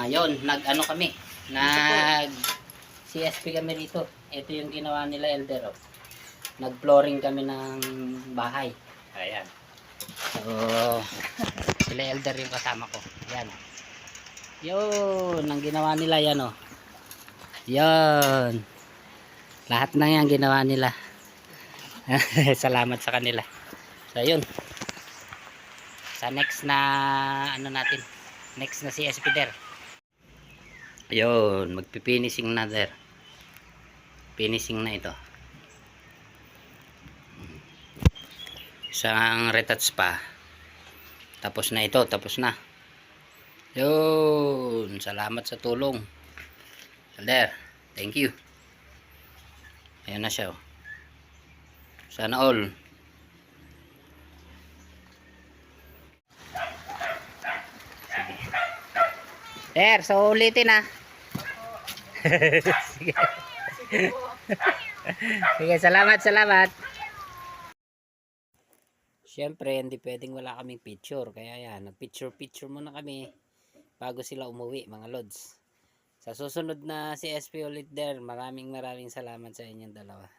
Yon, nag-ano kami. Nag CSP kami dito. Ito yung ginawa nila, Elder. Oh. Nag-flooring kami ng bahay. Ayan. So, sila Elder yung kasama ko. Ayan. Yun, ang ginawa nila yan oh. Yan. Lahat na yan ginawa nila. Salamat sa kanila. So, yun. Sa next na ano natin. Next na CSP der. Ayun, magpipinising na der. Finishing na ito. Isang retouch pa. Tapos na ito, tapos na. Yun, salamat sa tulong. Elder, thank you. Ayan na siya. Oh. Sana all. Sige. Der, so ulitin ah. Sige. Sige, salamat. Siyempre, hindi pwedeng wala kaming picture. Kaya yan, nag-picture muna kami bago sila umuwi, mga lods. Sa susunod na CSP ulit der, maraming salamat sa inyong dalawa.